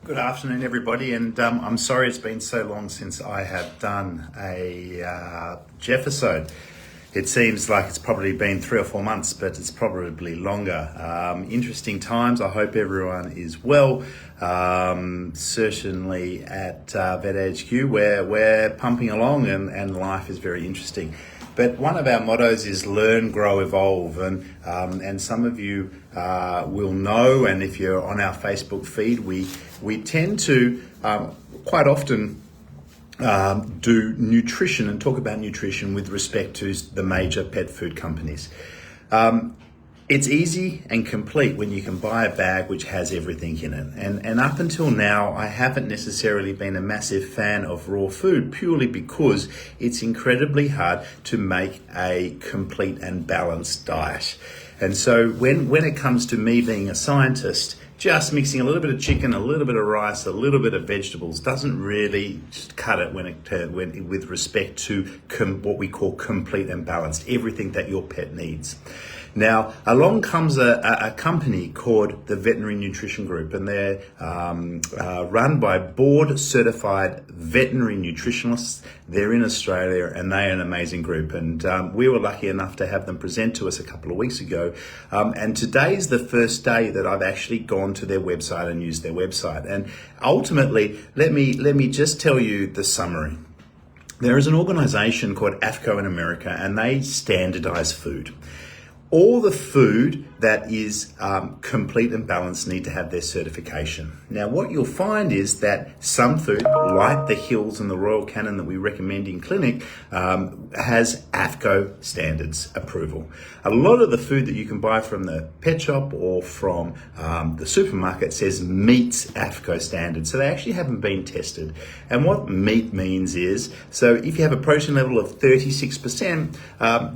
Good afternoon, everybody, and I'm sorry it's been so long since I have done a Geoffisode. It seems like it's probably been 3 or 4 months, but it's probably longer. Interesting times. I hope everyone is well. Certainly at Vet HQ, where we're pumping along and life is very interesting. But one of our mottos is learn, grow, evolve, and some of you will know, and if you're on our Facebook feed, we tend to quite often do nutrition and talk about nutrition with respect to the major pet food companies. It's easy and complete when you can buy a bag which has everything in it. And up until now, I haven't necessarily been a massive fan of raw food purely because it's incredibly hard to make a complete and balanced diet. And so when it comes to me being a scientist, just mixing a little bit of chicken, a little bit of rice, a little bit of vegetables doesn't really cut it when with respect to what we call complete and balanced, everything that your pet needs. Now, along comes a company called the Veterinary Nutrition Group, and they're run by board-certified veterinary nutritionists. They're in Australia, and they're an amazing group. And we were lucky enough to have them present to us a couple of weeks ago. And today's the first day that I've actually gone to their website and used their website. And ultimately, let me just tell you the summary. There is an organization called AFCO in America, and they standardize food. All the food that is complete and balanced need to have their certification. Now, what you'll find is that some food, like the Hills and the Royal Canin that we recommend in clinic, has AFCO standards approval. A lot of the food that you can buy from the pet shop or from the supermarket says meets AFCO standards. So they actually haven't been tested. And what meat means is, so if you have a protein level of 36%,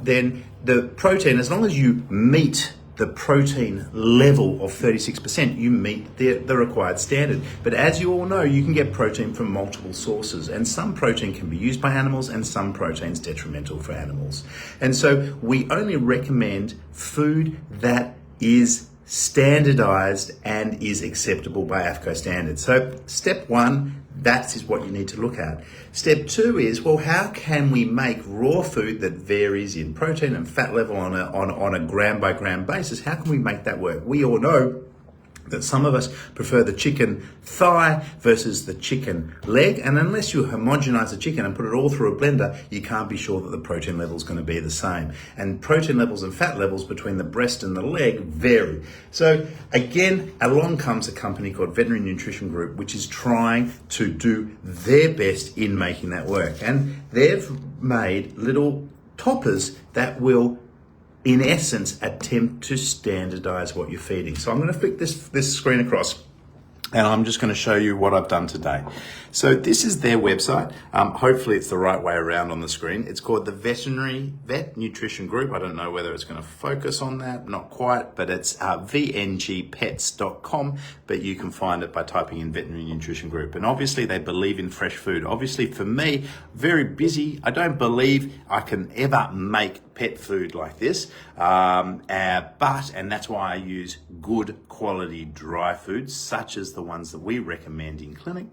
then the protein, as long as you meet the protein level of 36%, you meet the required standard. But as you all know, you can get protein from multiple sources, and some protein can be used by animals and some protein is detrimental for animals. And so we only recommend food that is standardized and is acceptable by AFCO standards. So step one, that is what you need to look at. Step two is, well, how can we make raw food that varies in protein and fat level on a gram by gram basis? How can we make that work? We all know that some of us prefer the chicken thigh versus the chicken leg, and unless you homogenize the chicken and put it all through a blender, you can't be sure that the protein level is going to be the same. And protein levels and fat levels between the breast and the leg vary. So again, along comes a company called Veterinary Nutrition Group, which is trying to do their best in making that work. And they've made little toppers that will, in essence, attempt to standardize what you're feeding. So I'm going to flick this screen across, and I'm just going to show you what I've done today. So this is their website. Hopefully it's the right way around on the screen. It's called the Vet Nutrition Group. I don't know whether it's going to focus on that, not quite, but it's vngpets.com, but you can find it by typing in Veterinary Nutrition Group. And obviously they believe in fresh food. Obviously for me, very busy, I don't believe I can ever make pet food like this, and that's why I use good quality dry foods such as the ones that we recommend in clinic.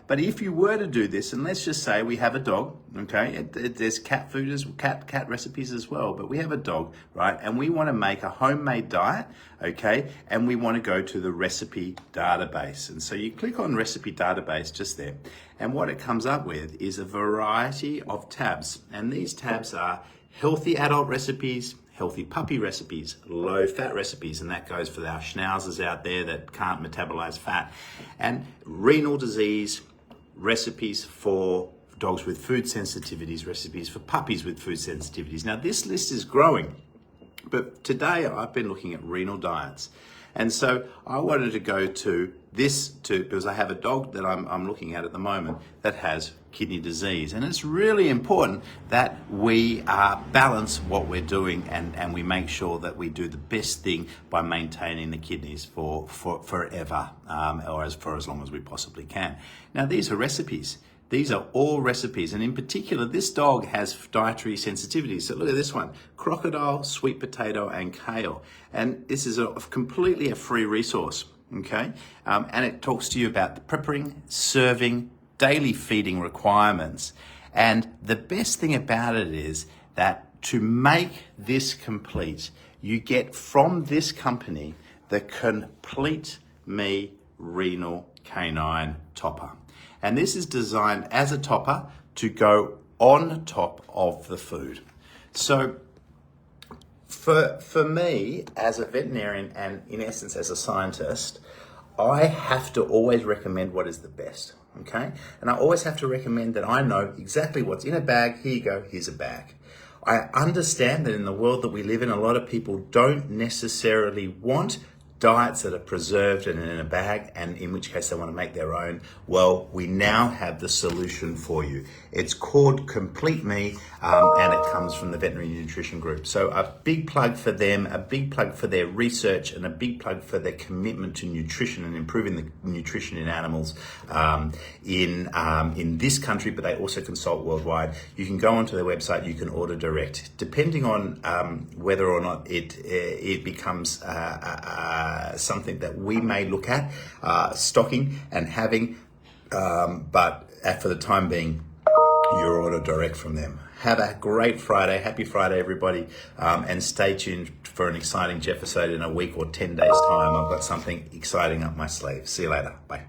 But if you were to do this, and let's just say we have a dog, okay, there's cat food cat recipes as well, but we have a dog, right, and we want to make a homemade diet, okay, and we want to go to the recipe database. And so you click on recipe database just there, and what it comes up with is a variety of tabs, and these tabs are healthy adult recipes, healthy puppy recipes, low fat recipes, and that goes for our schnauzers out there that can't metabolize fat, and renal disease recipes for dogs with food sensitivities, recipes for puppies with food sensitivities. Now this list is growing, but today I've been looking at renal diets. And so I wanted to go to this because I have a dog that I'm looking at the moment that has kidney disease. And it's really important that we balance what we're doing and we make sure that we do the best thing by maintaining the kidneys for forever, or for as long as we possibly can. Now, these are recipes. These are all recipes, and in particular, this dog has dietary sensitivities. So look at this one: crocodile, sweet potato, and kale. And this is completely a free resource. okay? And it talks to you about the preparing, serving, daily feeding requirements. And the best thing about it is that to make this complete, you get from this company the Complete Me Renal Canine Topper. And this is designed as a topper to go on top of the food. So for me, as a veterinarian and in essence as a scientist, I have to always recommend what is the best, okay? And I always have to recommend that I know exactly what's in a bag. Here you go, here's a bag. I understand that in the world that we live in, a lot of people don't necessarily want diets that are preserved and in a bag, and in which case they want to make their own. Well, we now have the solution for you. It's called Complete Me, and it comes from the Veterinary Nutrition Group. So a big plug for them, a big plug for their research, and a big plug for their commitment to nutrition and improving the nutrition in animals in this country, but they also consult worldwide. You can go onto their website, you can order direct. Depending on whether or not it becomes something that we may look at stocking and having, but for the time being, your order direct from them. Have a great Friday. Happy Friday, everybody. And stay tuned for an exciting Geoffisode in a week or 10 days' time. I've got something exciting up my sleeve. See you later. Bye.